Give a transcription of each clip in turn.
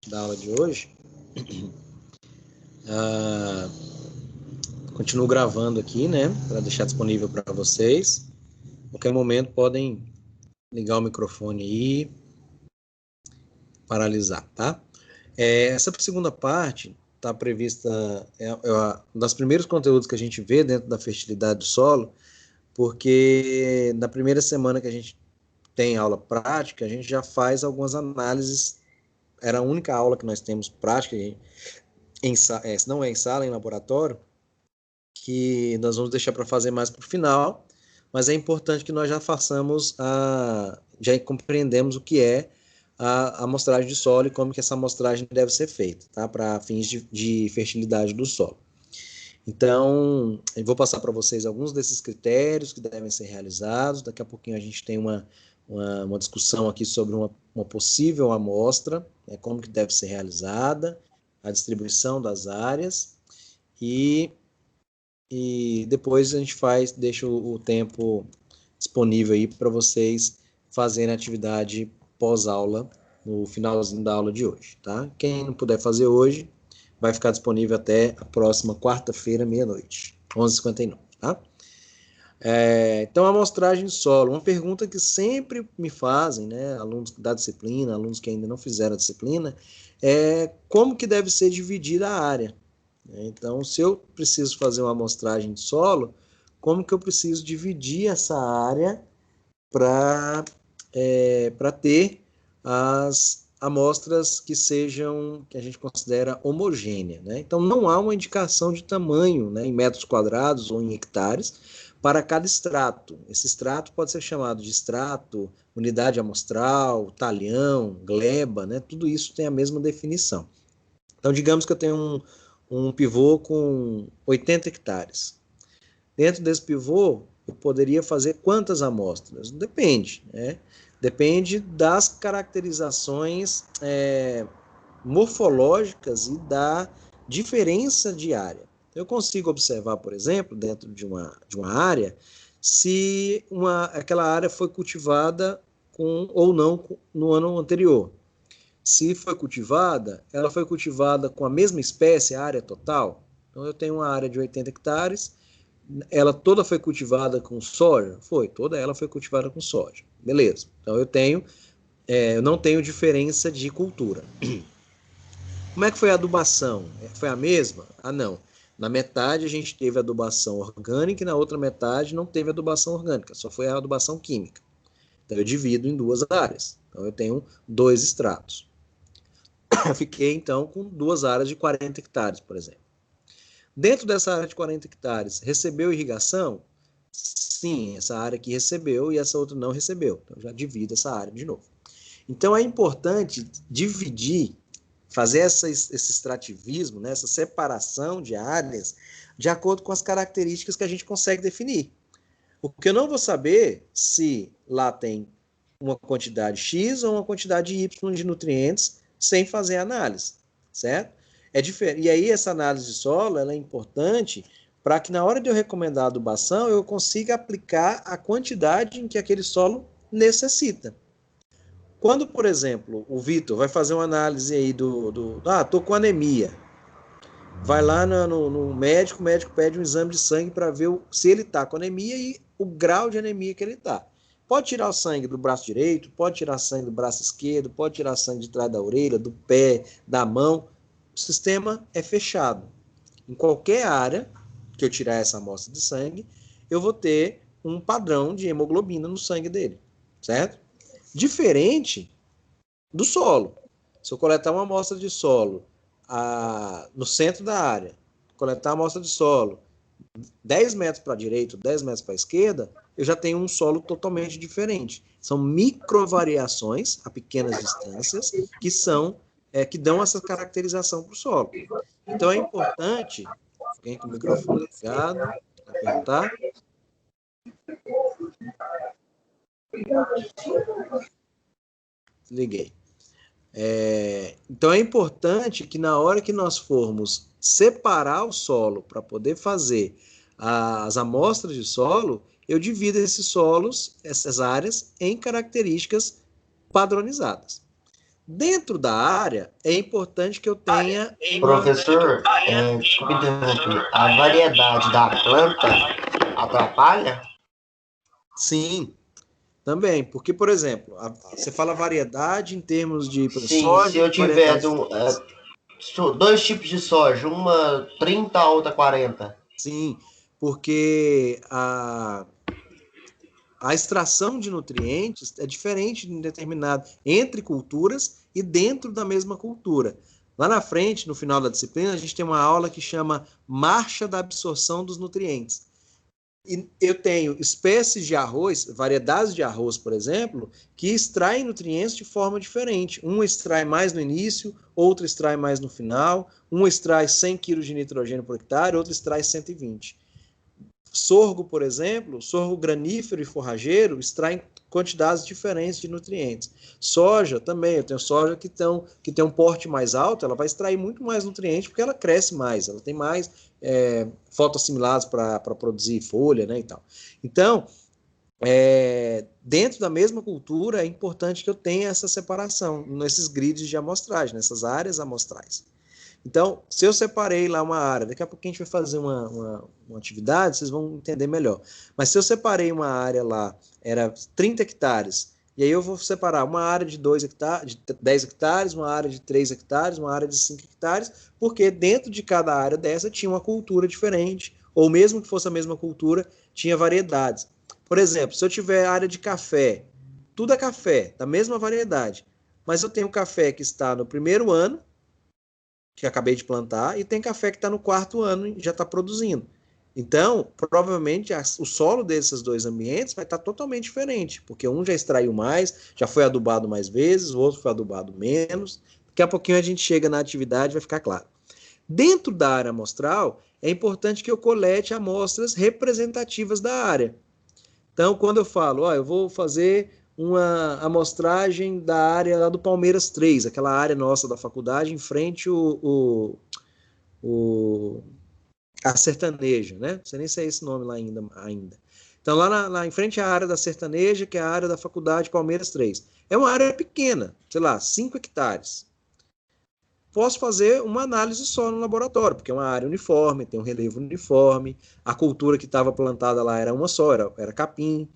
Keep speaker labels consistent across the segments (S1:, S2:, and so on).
S1: da aula de hoje. Continuo gravando aqui, né, para deixar disponível para vocês. A qualquer momento podem ligar o microfone aí, paralisar, tá? Essa segunda parte está prevista, um dos primeiros conteúdos que a gente vê dentro da fertilidade do solo, porque na primeira semana que a gente tem aula prática, a gente já faz algumas análises. Era a única aula que nós temos prática, se não é em sala, é em laboratório, que nós vamos deixar para fazer mais para o final, mas é importante que nós já façamos, já compreendemos o que é a amostragem de solo e como que essa amostragem deve ser feita, tá? Para fins de fertilidade do solo. Então, eu vou passar para vocês alguns desses critérios que devem ser realizados. Daqui a pouquinho a gente tem uma discussão aqui sobre uma possível amostra, como que deve ser realizada, a distribuição das áreas, e depois a gente deixa o tempo disponível aí para vocês fazerem a atividade pós-aula no finalzinho da aula de hoje, tá? Quem não puder fazer hoje, vai ficar disponível até a próxima quarta-feira, meia-noite, 11h59, tá? Então, a amostragem de solo, uma pergunta que sempre me fazem, né, alunos da disciplina, alunos que ainda não fizeram a disciplina, é como que deve ser dividida a área. Então, se eu preciso fazer uma amostragem de solo, como que eu preciso dividir essa área para ter as amostras que a gente considera homogênea, né? Então, não há uma indicação de tamanho, né, em metros quadrados ou em hectares para cada extrato. Esse extrato pode ser chamado de extrato, unidade amostral, talhão, gleba, né? Tudo isso tem a mesma definição. Então, digamos que eu tenho um pivô com 80 hectares. Dentro desse pivô, eu poderia fazer quantas amostras? Depende, né? Depende das caracterizações morfológicas e da diferença de área. Eu consigo observar, por exemplo, dentro de uma área, se aquela área foi cultivada ou não no ano anterior. Se foi cultivada, ela foi cultivada com a mesma espécie, a área total. Então, eu tenho uma área de 80 hectares, ela toda foi cultivada com soja? Foi, toda ela foi cultivada com soja. Beleza. Então, eu não tenho diferença de cultura. Como é que foi a adubação? Foi a mesma? Não. Na metade a gente teve adubação orgânica e na outra metade não teve adubação orgânica, só foi a adubação química. Então, eu divido em duas áreas. Então, eu tenho 2 estratos. Eu fiquei, então, com 2 áreas de 40 hectares, por exemplo. Dentro dessa área de 40 hectares, recebeu irrigação? Sim, essa área aqui recebeu e essa outra não recebeu. Então, já divido essa área de novo. Então, é importante dividir, fazer esse extrativismo, né, essa separação de áreas, de acordo com as características que a gente consegue definir. O que eu não vou saber se lá tem uma quantidade X ou uma quantidade Y de nutrientes sem fazer análise, certo? E aí essa análise de solo ela é importante para que na hora de eu recomendar a adubação eu consiga aplicar a quantidade em que aquele solo necessita. Quando, por exemplo, o Vitor vai fazer uma análise aí tô com anemia, vai lá no médico, o médico pede um exame de sangue para ver se ele está com anemia e o grau de anemia que ele está. Pode tirar o sangue do braço direito, pode tirar sangue do braço esquerdo, pode tirar sangue de trás da orelha, do pé, da mão. O sistema é fechado. Em qualquer área que eu tirar essa amostra de sangue, eu vou ter um padrão de hemoglobina no sangue dele, certo? Diferente do solo. Se eu coletar uma amostra de solo no centro da área, coletar a amostra de solo 10 metros para a direita, 10 metros para a esquerda, eu já tenho um solo totalmente diferente. São microvariações a pequenas distâncias que dão essa caracterização para o solo. Então é importante, alguém com o microfone ligado, para perguntar? Liguei. Então é importante que na hora que nós formos separar o solo para poder fazer as amostras de solo, eu divido esses solos, essas áreas, em características padronizadas. Dentro da área, é importante que eu tenha...
S2: Professor, desculpe interromper, a variedade da planta atrapalha?
S1: Sim, também, porque, por exemplo, você fala variedade em termos de
S2: Sim, se
S1: soja,
S2: eu tiver
S1: variedade...
S2: dois tipos de soja, uma 30, a outra 40.
S1: Sim, porque a extração de nutrientes é diferente em determinado entre culturas e dentro da mesma cultura. Lá na frente, no final da disciplina, a gente tem uma aula que chama Marcha da Absorção dos Nutrientes. E eu tenho espécies de arroz, variedades de arroz, por exemplo, que extraem nutrientes de forma diferente. Um extrai mais no início, outro extrai mais no final, um extrai 100 kg de nitrogênio por hectare, outro extrai 120. Sorgo, por exemplo, sorgo granífero e forrageiro extraem quantidades diferentes de nutrientes. Soja também, eu tenho soja que tem um porte mais alto, ela vai extrair muito mais nutrientes porque ela cresce mais, ela tem mais fotoassimilados para produzir folha, né, e tal. Então, dentro da mesma cultura, é importante que eu tenha essa separação nesses grids de amostragem, nessas áreas amostrais. Então, se eu separei lá uma área, daqui a pouco a gente vai fazer uma atividade, vocês vão entender melhor. Mas se eu separei uma área lá, era 30 hectares, e aí eu vou separar uma área de 2 hectares, de 10 hectares, uma área de 3 hectares, uma área de 5 hectares, porque dentro de cada área dessa tinha uma cultura diferente, ou mesmo que fosse a mesma cultura, tinha variedades. Por exemplo, se eu tiver área de café, tudo é café, da mesma variedade, mas eu tenho café que está no primeiro ano, que acabei de plantar, e tem café que está no quarto ano e já está produzindo. Então, provavelmente, o solo desses dois ambientes vai estar totalmente diferente, porque um já extraiu mais, já foi adubado mais vezes, o outro foi adubado menos. Daqui a pouquinho a gente chega na atividade e vai ficar claro. Dentro da área amostral, é importante que eu colete amostras representativas da área. Então, quando eu falo, eu vou fazer uma amostragem da área lá do Palmeiras 3, aquela área nossa da faculdade, em frente a sertaneja, né? Não sei nem se é esse nome lá ainda. Então, lá em frente à área da sertaneja, que é a área da faculdade Palmeiras 3. É uma área pequena, sei lá, 5 hectares. Posso fazer uma análise só no laboratório, porque é uma área uniforme, tem um relevo uniforme, a cultura que estava plantada lá era uma só, era capim,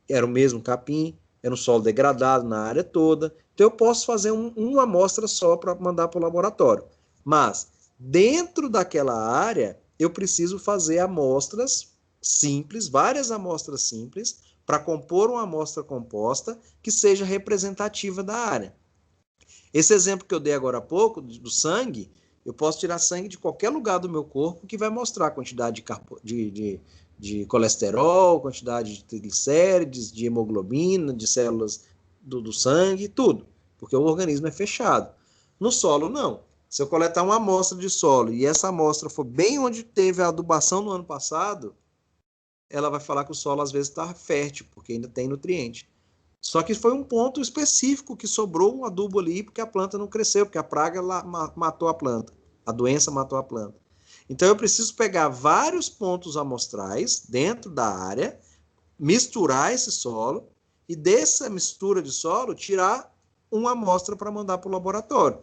S1: era o mesmo capim, era um solo degradado na área toda. Então eu posso fazer uma amostra só para mandar para o laboratório. Mas dentro daquela área, eu preciso fazer amostras simples, várias amostras simples, para compor uma amostra composta que seja representativa da área. Esse exemplo que eu dei agora há pouco, do sangue, eu posso tirar sangue de qualquer lugar do meu corpo que vai mostrar a quantidade de colesterol, quantidade de triglicérides, de hemoglobina, de células do sangue, tudo, porque o organismo é fechado. No solo, não. Se eu coletar uma amostra de solo e essa amostra for bem onde teve a adubação no ano passado, ela vai falar que o solo às vezes está fértil, porque ainda tem nutriente. Só que foi um ponto específico que sobrou um adubo ali porque a planta não cresceu, porque a praga matou a planta, a doença matou a planta. Então eu preciso pegar vários pontos amostrais dentro da área, misturar esse solo e dessa mistura de solo tirar uma amostra para mandar para o laboratório.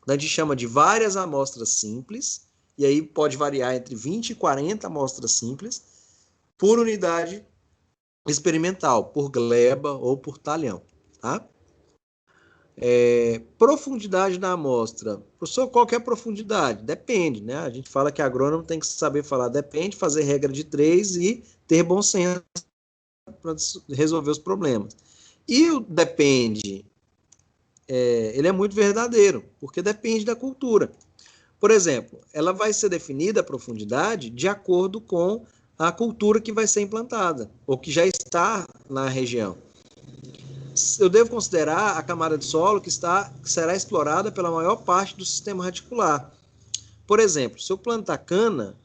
S1: A gente chama de várias amostras simples, e aí pode variar entre 20 e 40 amostras simples por unidade experimental, por gleba ou por talhão. Tá? Profundidade da amostra. Professor, qual que é a profundidade? Depende, né? A gente fala que agrônomo tem que saber falar depende, fazer regra de 3 e ter bom senso para resolver os problemas. E o depende, ele é muito verdadeiro, porque depende da cultura. Por exemplo, ela vai ser definida a profundidade de acordo com a cultura que vai ser implantada, ou que já está na região. Eu devo considerar a camada de solo que será explorada pela maior parte do sistema radicular. Por exemplo, se eu plantar cana,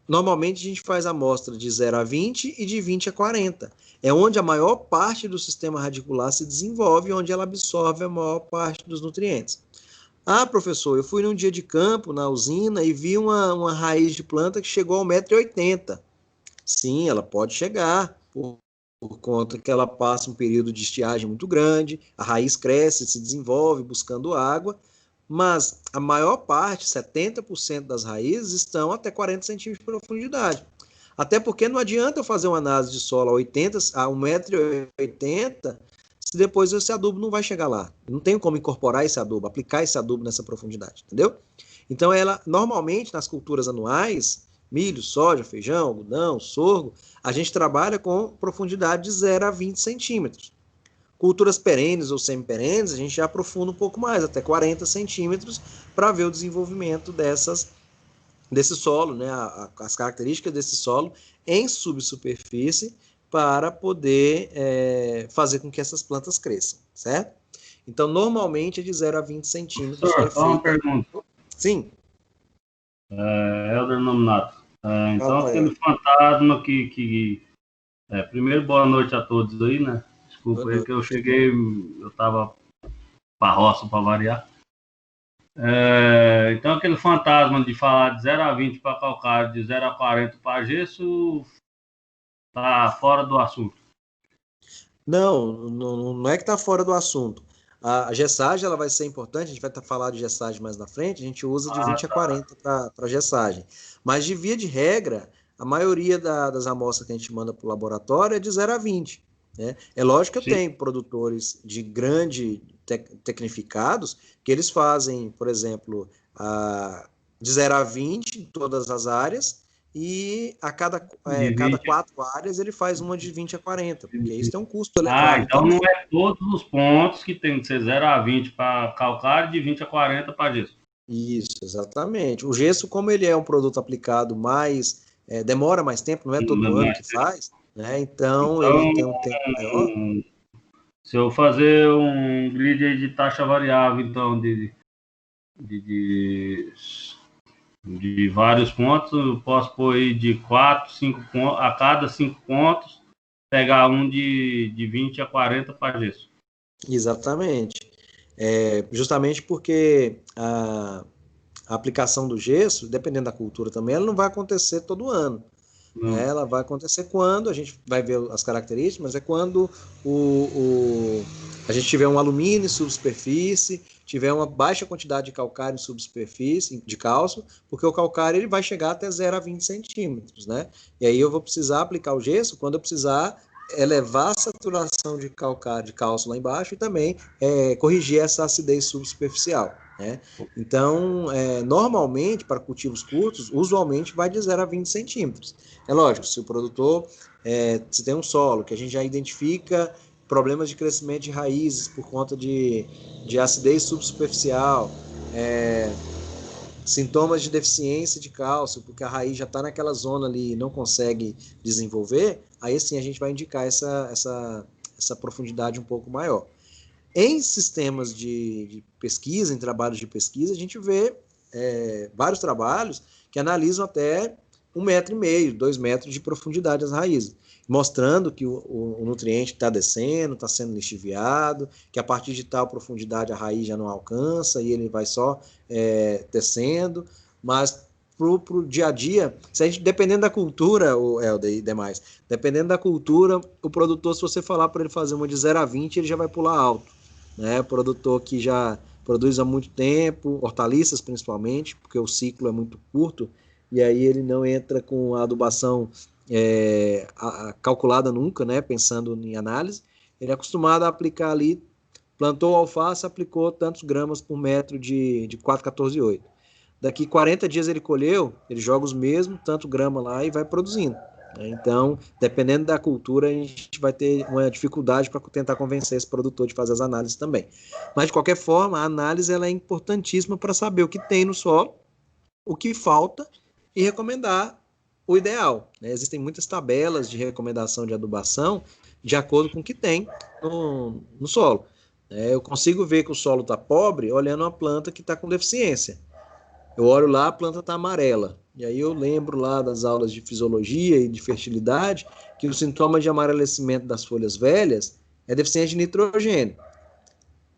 S1: normalmente a gente faz amostra de 0 a 20 e de 20 a 40. É onde a maior parte do sistema radicular se desenvolve, onde ela absorve a maior parte dos nutrientes. Ah, professor, eu fui num dia de campo na usina e vi uma raiz de planta que chegou ao 1,80 m. Sim, ela pode chegar, por conta que ela passa um período de estiagem muito grande, a raiz cresce, se desenvolve buscando água, mas a maior parte, 70% das raízes, estão até 40 centímetros de profundidade. Até porque não adianta eu fazer uma análise de solo a 1,80 m, se depois esse adubo não vai chegar lá. Não tenho como incorporar esse adubo, aplicar esse adubo nessa profundidade, entendeu? Então, ela, normalmente, nas culturas anuais, milho, soja, feijão, algodão, sorgo, a gente trabalha com profundidade de 0 a 20 centímetros. Culturas perenes ou semiperenes, a gente já aprofunda um pouco mais, até 40 centímetros, para ver o desenvolvimento desse solo, né, as características desse solo em subsuperfície, para poder fazer com que essas plantas cresçam, certo? Então, normalmente é de 0 a 20 centímetros.
S3: Professor, só uma pergunta.
S1: Sim.
S3: Helder Nominato. Então, aquele fantasma que primeiro, boa noite a todos aí, né? Desculpa aí que eu cheguei, eu tava pra roça para variar. Então, aquele fantasma de falar de 0 a 20 para calcário, de 0 a 40 para gesso, tá fora do assunto.
S1: Não é que está fora do assunto. A gessagem ela vai ser importante, a gente vai falar de gessagem mais na frente, a gente usa de 20 a 40 para gessagem. Mas, de via de regra, a maioria das amostras que a gente manda para o laboratório é de 0 a 20. Né? É lógico que eu tenho produtores de grande tecnificados que eles fazem, por exemplo, de 0 a 20 em todas as áreas, e a cada 4 áreas ele faz uma de 20 a 40, porque isso tem um custo elevado.
S3: Então não é todos os pontos que tem que ser 0 a 20 para calcário e de 20 a 40 para gesso.
S1: Isso, exatamente. O gesso, como ele é um produto aplicado mais, demora mais tempo, não é todo ano que faz, né? Então ele tem um tempo maior.
S3: Se eu fazer um grid aí de taxa variável, então, de vários pontos, eu posso pôr aí de 4, 5 pontos, a cada 5 pontos, pegar um de 20 a 40 para gesso.
S1: Exatamente. Justamente porque a aplicação do gesso, dependendo da cultura também, ela não vai acontecer todo ano. Ela vai acontecer quando, a gente vai ver as características, mas é quando a gente tiver um alumínio em subsuperfície, tiver uma baixa quantidade de calcário em subsuperfície, de cálcio, porque o calcário ele vai chegar até 0 a 20 centímetros, né? E aí eu vou precisar aplicar o gesso quando eu precisar elevar a saturação de calcário, de cálcio lá embaixo, e também corrigir essa acidez subsuperficial. Né? Então, normalmente, para cultivos curtos, usualmente vai de 0 a 20 centímetros. É lógico, se o produtor, se tem um solo que a gente já identifica problemas de crescimento de raízes por conta de acidez subsuperficial, sintomas de deficiência de cálcio, porque a raiz já está naquela zona ali e não consegue desenvolver, aí sim a gente vai indicar essa profundidade um pouco maior. Em sistemas de pesquisa, em trabalhos de pesquisa, a gente vê vários trabalhos que analisam até 1,5 m, 2 metros de profundidade das raízes, mostrando que o nutriente está descendo, está sendo lixiviado, que a partir de tal profundidade a raiz já não alcança e ele vai só descendo, mas para o dia a dia, se a gente, dependendo da cultura, o Helder e demais, dependendo da cultura, o produtor, se você falar para ele fazer uma de 0 a 20, ele já vai pular alto. Né? Produtor que já produz há muito tempo, hortaliças principalmente, porque o ciclo é muito curto, e aí ele não entra com a adubação calculada nunca, né? Pensando em análise, ele é acostumado a aplicar ali, plantou alface, aplicou tantos gramas por metro de 4,14,8. Daqui 40 dias ele colheu, ele joga os mesmos, tanto grama lá e vai produzindo. Então, dependendo da cultura, a gente vai ter uma dificuldade para tentar convencer esse produtor de fazer as análises também. Mas, de qualquer forma, a análise ela é importantíssima para saber o que tem no solo, o que falta e recomendar o ideal. Né? Existem muitas tabelas de recomendação de adubação de acordo com o que tem no solo. Eu consigo ver que o solo está pobre olhando uma planta que está com deficiência. Eu olho lá, a planta está amarela. E aí eu lembro lá das aulas de fisiologia e de fertilidade que o sintoma de amarelecimento das folhas velhas é deficiência de nitrogênio.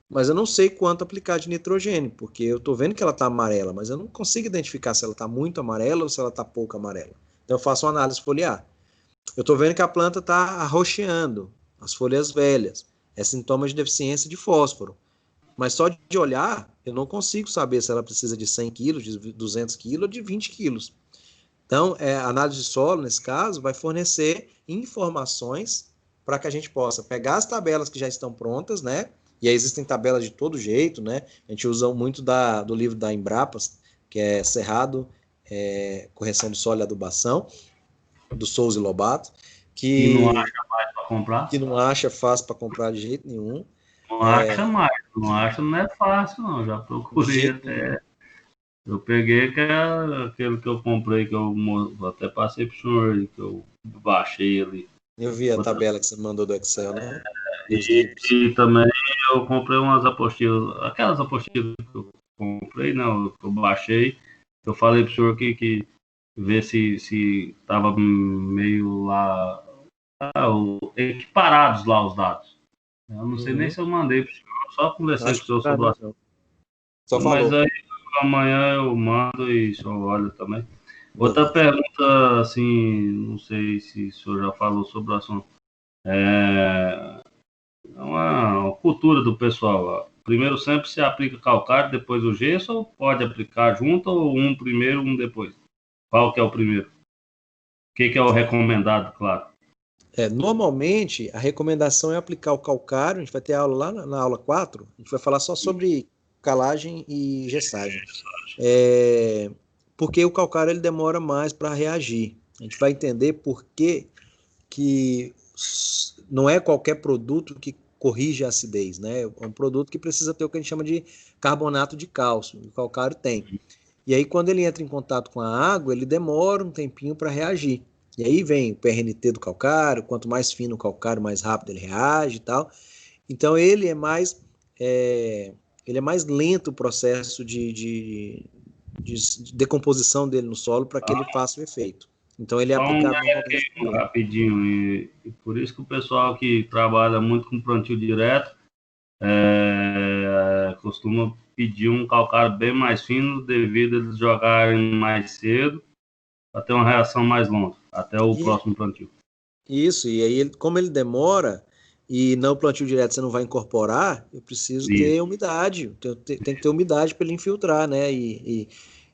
S1: Mas eu não sei quanto aplicar de nitrogênio, porque eu estou vendo que ela está amarela, mas eu não consigo identificar se ela está muito amarela ou se ela está pouco amarela. Então eu faço uma análise foliar. eu estou vendo que a planta está arroxeando, as folhas velhas. É sintoma de deficiência de fósforo. Mas só de olhar, eu não consigo saber se ela precisa de 100 quilos, de 200 quilos ou de 20 quilos. Então, a análise de solo, nesse caso, vai fornecer informações para que a gente possa pegar as tabelas que já estão prontas, né? E aí existem tabelas de todo jeito, né? A gente usa muito do livro da Embrapas, que é Cerrado, Correção do Solo e Adubação, do Souza e Lobato,
S3: que não acha mais para comprar.
S1: Que não acha fácil para comprar de jeito nenhum.
S3: Não acha mais, não é fácil, não. Já procurei até. Eu peguei aquele que eu comprei, que eu até passei para o senhor, que eu baixei ali.
S1: Eu vi a tabela que você mandou do Excel, né?
S3: E também eu comprei umas apostilas, aquelas apostilas que eu comprei, não, que eu baixei. Eu falei para o senhor que ver se estava meio lá, equiparados lá os dados. Eu não sei nem se eu mandei para o senhor, só conversei com o senhor sobre o assunto.
S1: Só falou.
S3: Mas aí amanhã eu mando e o senhor olha também. Outra pergunta, assim, não sei se o senhor já falou sobre o assunto. É uma cultura do pessoal. Ó. Primeiro sempre se aplica calcário, depois o gesso, ou pode aplicar junto, ou um primeiro, um depois? Qual que é o primeiro? O que é o recomendado, claro?
S1: Normalmente, a recomendação é aplicar o calcário. A gente vai ter aula lá na aula 4, a gente vai falar só sobre calagem e gessagem. Porque o calcário ele demora mais para reagir. A gente vai entender por que não é qualquer produto que corrige a acidez, né? É um produto que precisa ter o que a gente chama de carbonato de cálcio, o calcário tem. E aí, quando ele entra em contato com a água, ele demora um tempinho para reagir. E aí vem o PRNT do calcário, quanto mais fino o calcário, mais rápido ele reage e tal. Então, ele é mais lento o processo de decomposição dele no solo para que ele faça o efeito. Então, ele é aplicado normalmente
S3: rapidinho, e por isso que o pessoal que trabalha muito com plantio direto costuma pedir um calcário bem mais fino devido a eles jogarem mais cedo para ter uma reação mais longa, até o próximo plantio.
S1: Isso, e aí como ele demora e no plantio direto você não vai incorporar, eu preciso ter umidade, tem que ter umidade para ele infiltrar, né?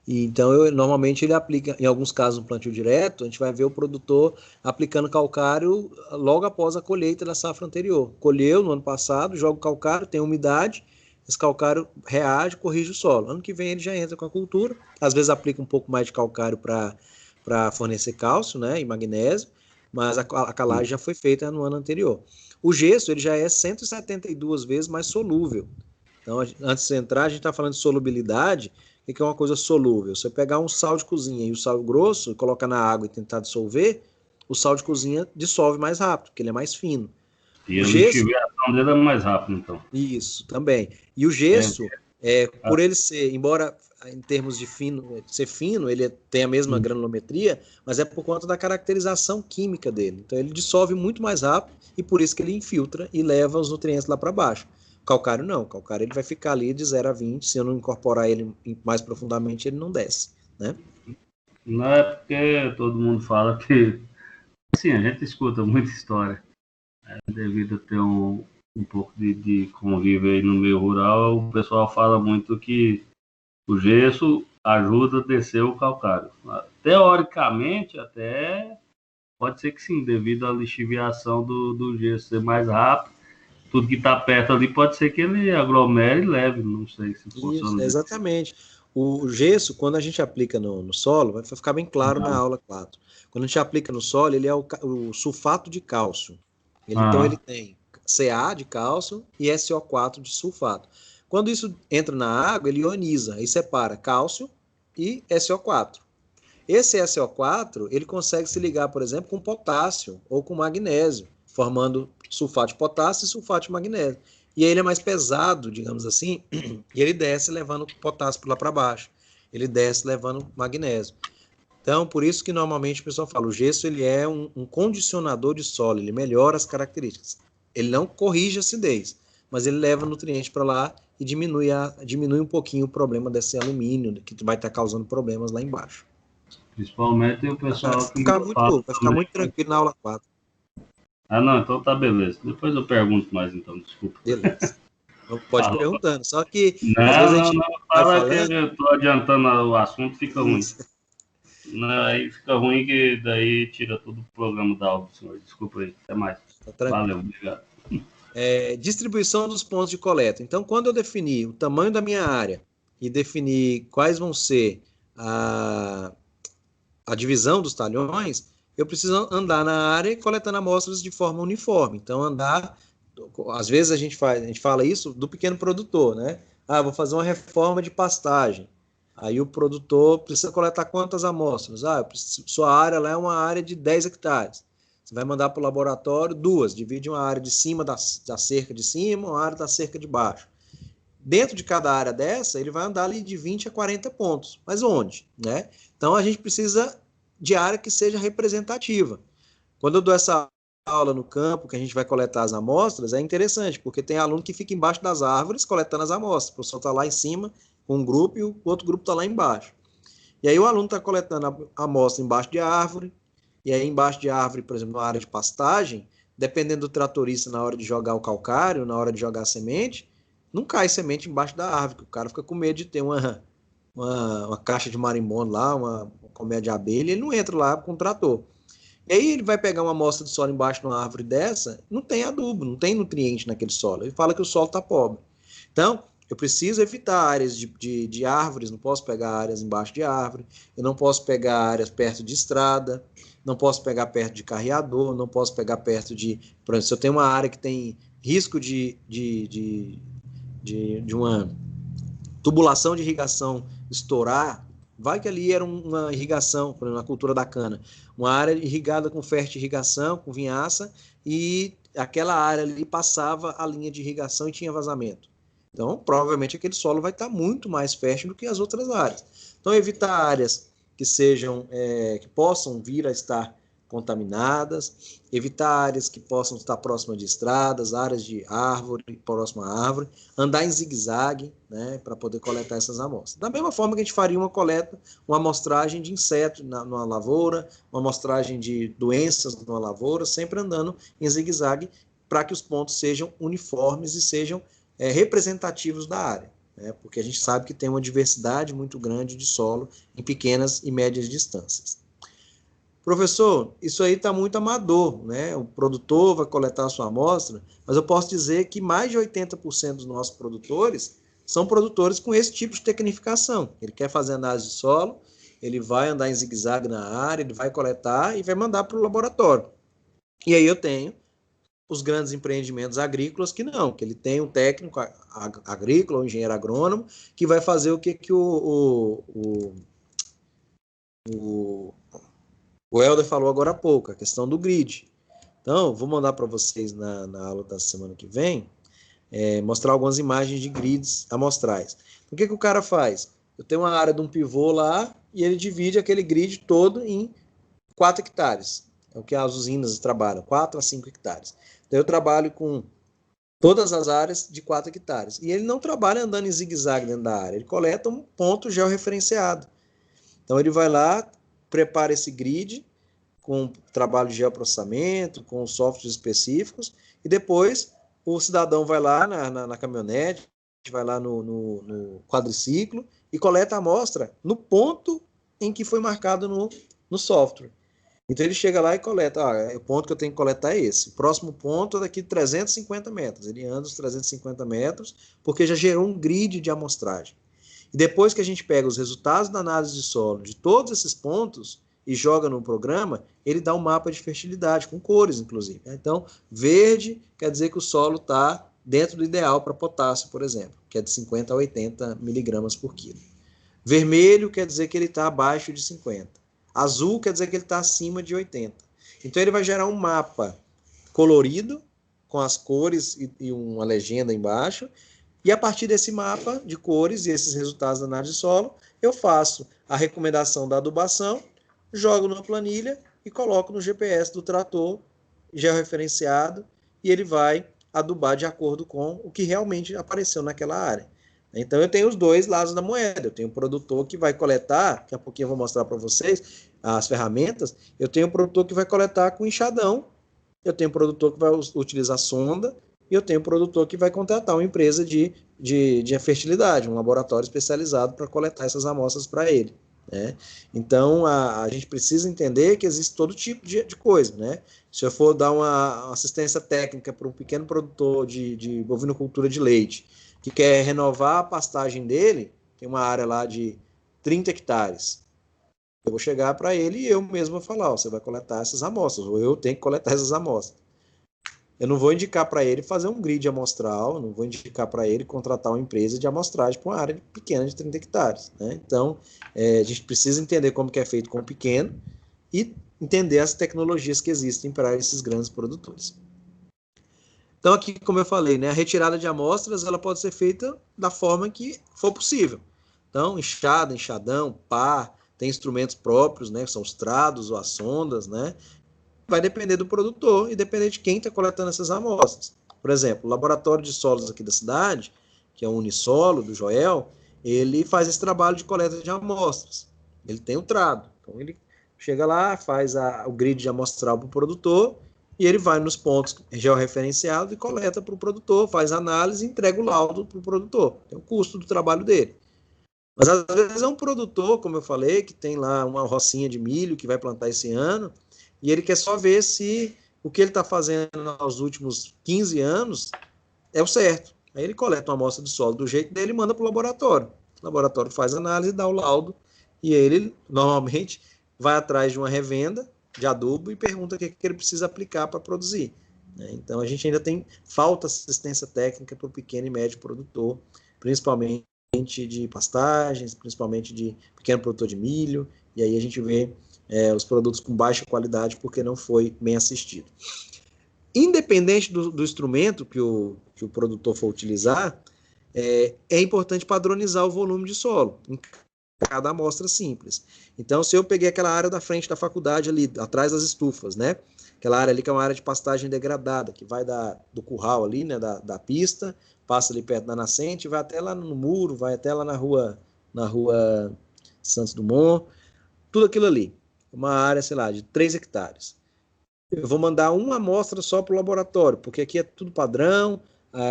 S1: Então, normalmente ele aplica, em alguns casos no plantio direto, a gente vai ver o produtor aplicando calcário logo após a colheita da safra anterior. Colheu no ano passado, joga o calcário, tem umidade, esse calcário reage, corrige o solo. Ano que vem ele já entra com a cultura, às vezes aplica um pouco mais de calcário para fornecer cálcio, né, e magnésio, mas a calagem já foi feita no ano anterior. O gesso ele já é 172 vezes mais solúvel. Então, antes de entrar, a gente está falando de solubilidade. O que é uma coisa solúvel? Você pegar um sal de cozinha e o sal grosso, colocar na água e tentar dissolver, o sal de cozinha dissolve mais rápido, porque ele é mais fino.
S3: E a lixiviação dele é mais rápido, então.
S1: Isso, também. E o gesso, por ele ser, embora em termos de ser fino, ele tem a mesma granulometria, mas é por conta da caracterização química dele. Então ele dissolve muito mais rápido e por isso que ele infiltra e leva os nutrientes lá para baixo. Calcário não, calcário ele vai ficar ali de 0 a 20, se eu não incorporar ele mais profundamente, ele não desce, né?
S3: Não é porque todo mundo fala que, assim, a gente escuta muita história, devido a ter um pouco de convívio aí no meio rural, o pessoal fala muito que o gesso ajuda a descer o calcário. Teoricamente, até pode ser que sim, devido à lixiviação do gesso ser mais rápido, tudo que está perto ali pode ser que ele aglomere e leve, não sei se funciona.
S1: Isso, exatamente. O gesso, quando a gente aplica no solo, vai ficar bem claro na aula 4. Quando a gente aplica no solo, ele é o sulfato de cálcio. Então ele tem Ca de cálcio e SO4 de sulfato. Quando isso entra na água, ele ioniza e separa cálcio e SO4. Esse SO4, ele consegue se ligar, por exemplo, com potássio ou com magnésio, formando sulfato de potássio e sulfato de magnésio. E aí ele é mais pesado, digamos assim, e ele desce levando potássio lá para baixo. Ele desce levando magnésio. Então, por isso que normalmente o pessoal fala, o gesso ele é um condicionador de solo, ele melhora as características. Ele não corrige a acidez, mas ele leva nutrientes para lá e diminui um pouquinho o problema desse alumínio, que vai estar causando problemas lá embaixo.
S3: Principalmente o pessoal que fala.
S1: Vai ficar muito tranquilo na aula 4.
S3: Ah, não, então tá beleza. Depois eu pergunto mais, então, desculpa.
S1: Beleza. Então, pode ir
S3: Falou.
S1: perguntando. Só que, às vezes,
S3: Não,
S1: a gente
S3: não,
S1: vai
S3: fala que
S1: falando.
S3: eu tô adiantando o assunto, fica ruim.
S1: Isso.
S3: Não, aí fica ruim que daí tira todo o programa da aula, senhor. Desculpa aí. Até mais.
S1: Tá tranquilo.
S3: Valeu, obrigado.
S1: Distribuição dos pontos de coleta. Então, quando eu definir o tamanho da minha área e definir quais vão ser a divisão dos talhões, eu preciso andar na área coletando amostras de forma uniforme. Então, às vezes a gente fala isso do pequeno produtor, né? Ah, vou fazer uma reforma de pastagem. Aí o produtor precisa coletar quantas amostras? Sua área lá é uma área de 10 hectares. Você vai mandar para o laboratório 2, divide uma área de cima da cerca de cima, uma área da cerca de baixo. Dentro de cada área dessa, ele vai andar ali de 20 a 40 pontos. Mas onde? Né? Então, a gente precisa de área que seja representativa. Quando eu dou essa aula no campo, que a gente vai coletar as amostras, é interessante, porque tem aluno que fica embaixo das árvores coletando as amostras. O professor está lá em cima com um grupo e o outro grupo está lá embaixo. E aí o aluno está coletando a amostra embaixo de árvore, e aí embaixo de árvore, por exemplo, na área de pastagem, dependendo do tratorista na hora de jogar o calcário, na hora de jogar a semente, não cai semente embaixo da árvore, porque o cara fica com medo de ter uma caixa de marimbondo lá, uma colmeia de abelha, ele não entra lá com o trator. E aí ele vai pegar uma amostra de solo embaixo de uma árvore dessa, não tem adubo, não tem nutriente naquele solo. Ele fala que o solo está pobre. Então, eu preciso evitar áreas de árvores, não posso pegar áreas embaixo de árvore, eu não posso pegar áreas perto de estrada, não posso pegar perto de carreador, não posso pegar perto de... Por exemplo, se eu tenho uma área que tem risco de uma tubulação de irrigação estourar, vai que ali era uma irrigação, por exemplo, na cultura da cana, uma área irrigada com fertirrigação, com vinhaça, e aquela área ali passava a linha de irrigação e tinha vazamento. Então, provavelmente aquele solo vai estar muito mais fértil do que as outras áreas. Então, evitar áreas que que possam vir a estar contaminadas, evitar áreas que possam estar próximas de estradas, áreas de árvore, próxima à árvore, andar em zigue-zague, né, para poder coletar essas amostras. Da mesma forma que a gente faria uma amostragem de inseto numa lavoura, uma amostragem de doenças numa lavoura, sempre andando em zigue-zague, para que os pontos sejam uniformes e sejam representativos da área, né, porque a gente sabe que tem uma diversidade muito grande de solo em pequenas e médias distâncias. Professor, isso aí está muito amador, né? O produtor vai coletar a sua amostra, mas eu posso dizer que mais de 80% dos nossos produtores são produtores com esse tipo de tecnificação. Ele quer fazer análise de solo, ele vai andar em zigue-zague na área, ele vai coletar e vai mandar para o laboratório. E aí eu tenho os grandes empreendimentos agrícolas que não, que ele tem um técnico agrícola, um engenheiro agrônomo, que vai fazer o que o Helder falou agora há pouco, a questão do grid. Então, vou mandar para vocês na aula da semana que vem, mostrar algumas imagens de grids amostrais. O que o cara faz? Eu tenho uma área de um pivô lá e ele divide aquele grid todo em 4 hectares. É o que as usinas trabalham, 4 a 5 hectares. Então, eu trabalho com todas as áreas de 4 hectares. E ele não trabalha andando em zigue-zague dentro da área, ele coleta um ponto georreferenciado. Então, ele vai lá, prepara esse grid com trabalho de geoprocessamento, com softwares específicos, e depois o cidadão vai lá na caminhonete, vai lá no quadriciclo e coleta a amostra no ponto em que foi marcado no software. Então ele chega lá e coleta, o ponto que eu tenho que coletar é esse. O próximo ponto é daqui 350 metros. Ele anda os 350 metros, porque já gerou um grid de amostragem. E depois que a gente pega os resultados da análise de solo de todos esses pontos e joga no programa, ele dá um mapa de fertilidade, com cores, inclusive. Então, verde quer dizer que o solo está dentro do ideal para potássio, por exemplo, que é de 50 a 80 miligramas por quilo. Vermelho quer dizer que ele está abaixo de 50. Azul quer dizer que ele está acima de 80. Então, ele vai gerar um mapa colorido, com as cores e uma legenda embaixo, e a partir desse mapa de cores e esses resultados da análise de solo, eu faço a recomendação da adubação, jogo na planilha e coloco no GPS do trator georreferenciado e ele vai adubar de acordo com o que realmente apareceu naquela área. Então, eu tenho os dois lados da moeda. Eu tenho o produtor que vai coletar, daqui a pouquinho eu vou mostrar para vocês as ferramentas. Eu tenho o produtor que vai coletar com enxadão, eu tenho o produtor que vai utilizar sonda, e eu tenho o produtor que vai contratar uma empresa de fertilidade, um laboratório especializado para coletar essas amostras para ele. Né? Então, a gente precisa entender que existe todo tipo de coisa. Né? Se eu for dar uma assistência técnica para um pequeno produtor de bovinocultura de leite, que quer renovar a pastagem dele, tem uma área lá de 30 hectares. Eu vou chegar para ele e eu mesmo vou falar, ó, você vai coletar essas amostras, ou eu tenho que coletar essas amostras. Eu não vou indicar para ele fazer um grid amostral, não vou indicar para ele contratar uma empresa de amostragem para uma área pequena de 30 hectares. Né? Então, a gente precisa entender como que é feito com o pequeno e entender as tecnologias que existem para esses grandes produtores. Então, aqui, como eu falei, né, a retirada de amostras ela pode ser feita da forma que for possível. Então, enxada, enxadão, pá, tem instrumentos próprios, né, que são os trados ou as sondas, né, vai depender do produtor e depender de quem está coletando essas amostras. Por exemplo, o laboratório de solos aqui da cidade, que é o Unisolo, do Joel, ele faz esse trabalho de coleta de amostras. Ele tem o trado. Então, ele chega lá, faz o grid de amostral para o produtor e ele vai nos pontos georreferenciados e coleta para o produtor, faz análise e entrega o laudo para o produtor. Tem o custo do trabalho dele. Mas, às vezes, é um produtor, como eu falei, que tem lá uma rocinha de milho que vai plantar esse ano, e ele quer só ver se o que ele está fazendo nos últimos 15 anos é o certo. Aí ele coleta uma amostra de solo do jeito dele e manda para o laboratório. O laboratório faz análise, dá o laudo, e ele, normalmente, vai atrás de uma revenda de adubo e pergunta o que ele precisa aplicar para produzir. Então, a gente ainda tem falta de assistência técnica para o pequeno e médio produtor, principalmente de pastagens, principalmente de pequeno produtor de milho, e aí a gente vê os produtos com baixa qualidade porque não foi bem assistido. Independente do instrumento que o produtor for utilizar, é importante padronizar o volume de solo em cada amostra simples. Então, se eu peguei aquela área da frente da faculdade ali, atrás das estufas, né? Aquela área ali que é uma área de pastagem degradada, que vai do curral ali, né, da pista, passa ali perto da nascente, vai até lá no muro, vai até lá na rua Santos Dumont, tudo aquilo ali. Uma área, sei lá, de 3 hectares. Eu vou mandar uma amostra só para o laboratório, porque aqui é tudo padrão,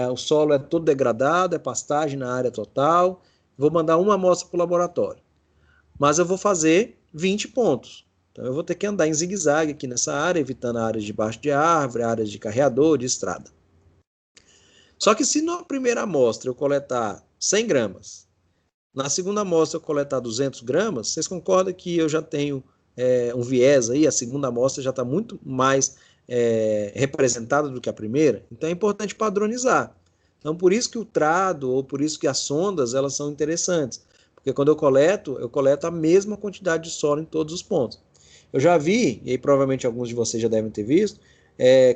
S1: o solo é todo degradado, é pastagem na área total. Vou mandar uma amostra para o laboratório. Mas eu vou fazer 20 pontos. Então eu vou ter que andar em zigue-zague aqui nessa área, evitando áreas debaixo de árvore, áreas de carreador, de estrada. Só que se na primeira amostra eu coletar 100 gramas, na segunda amostra eu coletar 200 gramas, vocês concordam que eu já tenho um viés aí, a segunda amostra já está muito mais representada do que a primeira? Então é importante padronizar. Então por isso que o trado, ou por isso que as sondas, elas são interessantes. Porque quando eu coleto a mesma quantidade de solo em todos os pontos. Eu já vi, e aí provavelmente alguns de vocês já devem ter visto,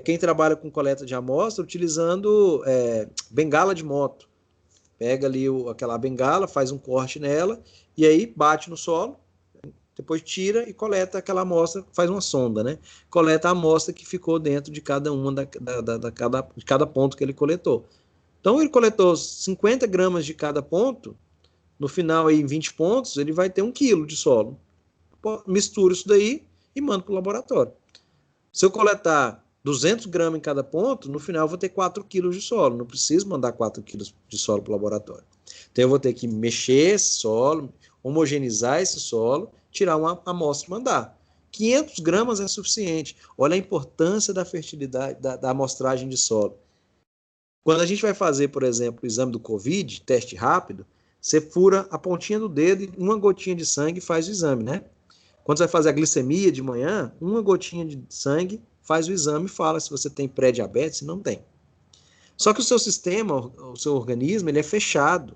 S1: quem trabalha com coleta de amostra utilizando bengala de moto. Pega ali aquela bengala, faz um corte nela, e aí bate no solo, depois tira e coleta aquela amostra, faz uma sonda, né? Coleta a amostra que ficou dentro de cada uma de cada ponto que ele coletou. Então ele coletou 50 gramas de cada ponto, no final aí em 20 pontos, ele vai ter 1 quilo de solo. Misturo isso daí e mando para o laboratório. Se eu coletar 200 gramas em cada ponto, no final eu vou ter 4 quilos de solo. Não preciso mandar 4 quilos de solo para o laboratório. Então eu vou ter que mexer esse solo, homogeneizar esse solo, tirar uma amostra e mandar. 500 gramas é suficiente. Olha a importância da fertilidade, da amostragem de solo. Quando a gente vai fazer, por exemplo, o exame do Covid, teste rápido, você fura a pontinha do dedo e uma gotinha de sangue faz o exame, né? Quando você vai fazer a glicemia de manhã, uma gotinha de sangue faz o exame e fala se você tem pré-diabetes, se não tem. Só que o seu sistema, o seu organismo, ele é fechado.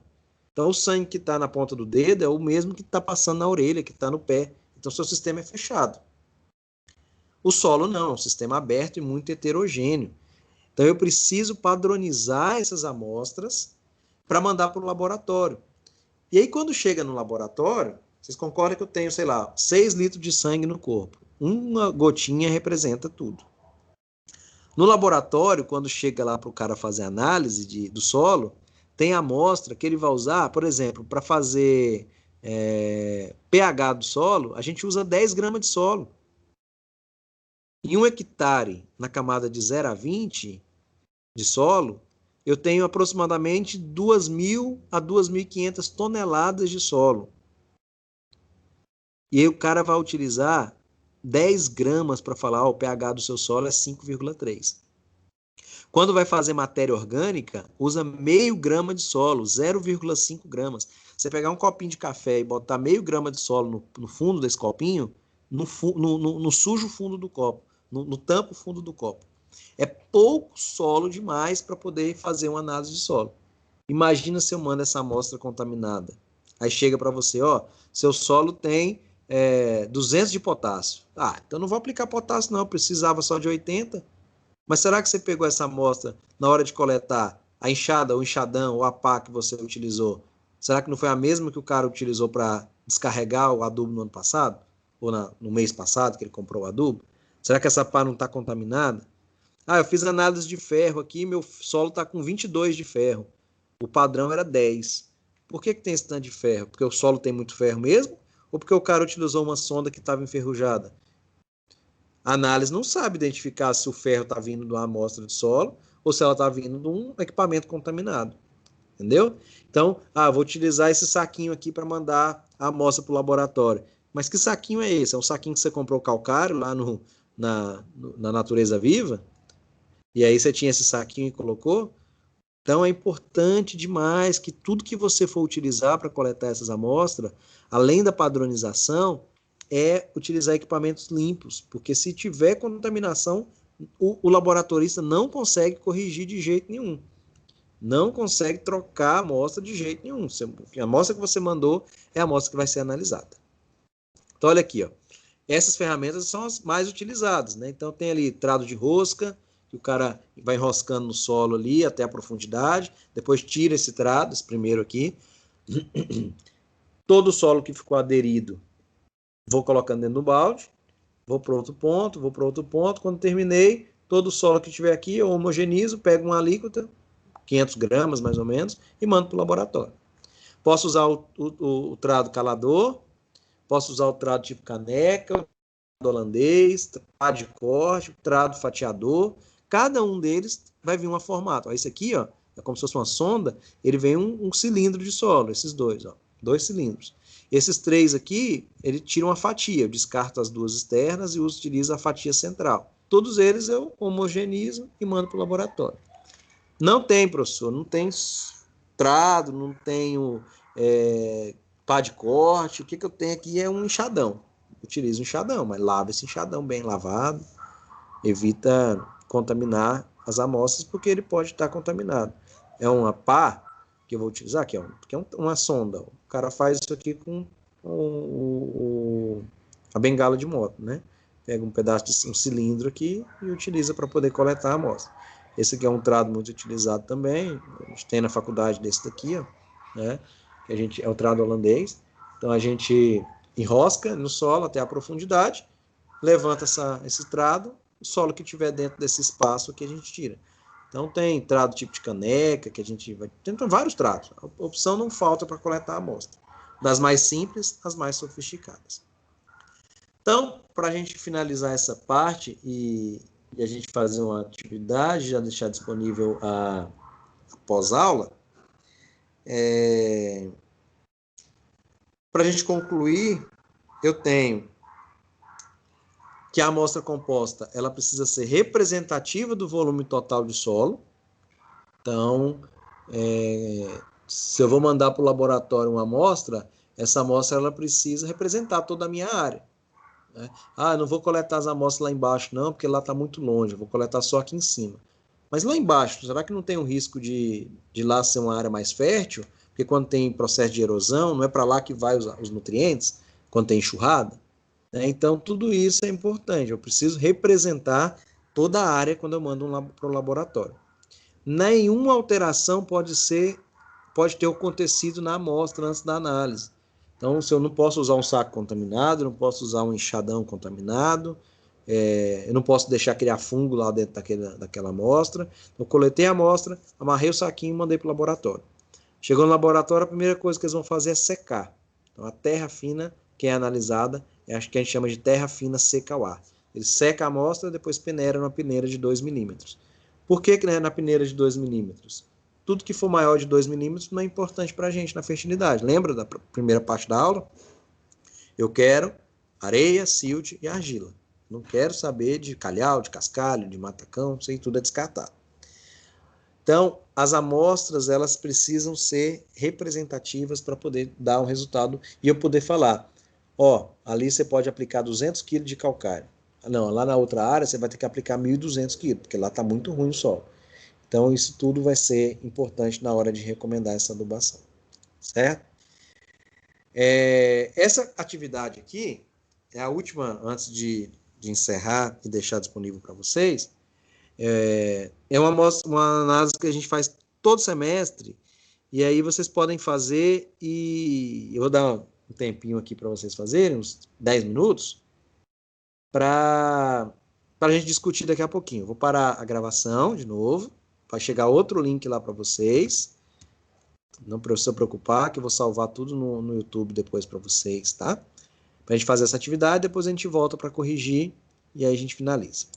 S1: Então, o sangue que está na ponta do dedo é o mesmo que está passando na orelha, que está no pé. Então, o seu sistema é fechado. O solo não, é um sistema aberto e muito heterogêneo. Então, eu preciso padronizar essas amostras para mandar para o laboratório. E aí, quando chega no laboratório, vocês concordam que eu tenho, sei lá, 6 litros de sangue no corpo. Uma gotinha representa tudo. No laboratório, quando chega lá para o cara fazer análise do solo, Tem amostra que ele vai usar, por exemplo, para fazer pH do solo, a gente usa 10 gramas de solo. Em 1 hectare, na camada de 0 a 20 de solo, eu tenho aproximadamente 2.000 a 2.500 toneladas de solo. E aí o cara vai utilizar 10 gramas para falar, o pH do seu solo é 5,3. Quando vai fazer matéria orgânica, usa meio grama de solo, 0,5 gramas. Você pegar um copinho de café e botar meio grama de solo no fundo desse copinho, no sujo fundo do copo, no tampo fundo do copo. É pouco solo demais para poder fazer uma análise de solo. Imagina se eu mando essa amostra contaminada. Aí chega para você, ó, seu solo tem 200 de potássio. Ah, então não vou aplicar potássio não, precisava só de 80. Mas será que você pegou essa amostra na hora de coletar a enxada, o enxadão, ou a pá que você utilizou? Será que não foi a mesma que o cara utilizou para descarregar o adubo no ano passado? Ou no mês passado que ele comprou o adubo? Será que essa pá não está contaminada? Ah, eu fiz análise de ferro aqui, meu solo está com 22 de ferro. O padrão era 10. Por que tem esse tanto de ferro? Porque o solo tem muito ferro mesmo? Ou porque o cara utilizou uma sonda que estava enferrujada? A análise não sabe identificar se o ferro está vindo de uma amostra de solo ou se ela está vindo de um equipamento contaminado. Entendeu? Então, vou utilizar esse saquinho aqui para mandar a amostra para o laboratório. Mas que saquinho é esse? É um saquinho que você comprou calcário lá na natureza viva? E aí você tinha esse saquinho e colocou? Então é importante demais que tudo que você for utilizar para coletar essas amostras, além da padronização, é utilizar equipamentos limpos, porque se tiver contaminação, o laboratorista não consegue corrigir de jeito nenhum. Não consegue trocar a amostra de jeito nenhum. A amostra que você mandou é a amostra que vai ser analisada. Então olha aqui, ó. Essas ferramentas são as mais utilizadas, né? Então tem ali trado de rosca, que o cara vai enroscando no solo ali até a profundidade, depois tira esse trado, esse primeiro aqui. Todo o solo que ficou aderido, vou colocando dentro do balde, vou para outro ponto, quando terminei, todo o solo que tiver aqui, eu homogenizo, pego uma alíquota, 500 gramas mais ou menos, e mando para o laboratório. Posso usar o trado calador, posso usar o trado tipo caneca, o trado holandês, trado de corte, o trado fatiador. Cada um deles vai vir um formato. Ó, esse aqui, ó, é como se fosse uma sonda, ele vem um cilindro de solo, esses dois, ó, 2 cilindros. Esses 3 aqui, ele tira uma fatia, eu descarto as 2 externas e utilizo a fatia central. Todos eles eu homogenizo e mando para o laboratório. Não tem, professor, não tem trado, não tenho pá de corte, o que eu tenho aqui é um enxadão. Utilizo um enxadão, mas lava esse enxadão bem lavado, evita contaminar as amostras, porque ele pode estar contaminado. É uma pá que eu vou utilizar, que é uma sonda. O cara faz isso aqui com a bengala de moto, né? Pega um pedaço de um cilindro aqui e utiliza para poder coletar a amostra. Esse aqui é um trado muito utilizado também, a gente tem na faculdade desse daqui, ó, né? Que é o trado holandês. Então a gente enrosca no solo até a profundidade, levanta esse trado, o solo que tiver dentro desse espaço aqui a gente tira. Então tem trado tipo de caneca, que a gente vai... Tem vários trados. A opção não falta para coletar a amostra. Das mais simples às mais sofisticadas. Então, para a gente finalizar essa parte e a gente fazer uma atividade, já deixar disponível a pós-aula, para a gente concluir, eu tenho que a amostra composta ela precisa ser representativa do volume total de solo. Então, se eu vou mandar para o laboratório uma amostra, essa amostra ela precisa representar toda a minha área. Né? Eu não vou coletar as amostras lá embaixo não, porque lá está muito longe, eu vou coletar só aqui em cima. Mas lá embaixo, será que não tem um risco de lá ser uma área mais fértil? Porque quando tem processo de erosão, não é para lá que vai os nutrientes, quando tem enxurrada? Então, tudo isso é importante. Eu preciso representar toda a área quando eu mando para o laboratório. Nenhuma alteração pode ter acontecido na amostra antes da análise. Então, se eu não posso usar um saco contaminado, não posso usar um enxadão contaminado, eu não posso deixar criar fungo lá dentro daquela amostra. Eu coletei a amostra, amarrei o saquinho e mandei para o laboratório. Chegou no laboratório, a primeira coisa que eles vão fazer é secar. Então, a terra fina que é analisada, acho que a gente chama de terra fina seca ao ar. Ele seca a amostra, depois peneira numa peneira de 2 milímetros. Por que na peneira de 2 milímetros? Tudo que for maior de 2 milímetros não é importante para a gente na fertilidade. Lembra da primeira parte da aula? Eu quero areia, silt e argila. Não quero saber de calhau, de cascalho, de matacão, isso aí tudo é descartado. Então, as amostras, elas precisam ser representativas para poder dar um resultado e eu poder falar, ó, ali você pode aplicar 200 kg de calcário. Não, lá na outra área você vai ter que aplicar 1.200 kg, porque lá está muito ruim o solo. Então, isso tudo vai ser importante na hora de recomendar essa adubação, certo? Essa atividade aqui é a última, antes de encerrar e deixar disponível para vocês. É uma análise que a gente faz todo semestre, e aí vocês podem fazer, e eu vou dar um tempinho aqui para vocês fazerem, uns 10 minutos, para a gente discutir daqui a pouquinho. Eu vou parar a gravação de novo, vai chegar outro link lá para vocês, não precisa preocupar, que eu vou salvar tudo no YouTube depois para vocês, tá? Para a gente fazer essa atividade, depois a gente volta para corrigir, e aí a gente finaliza.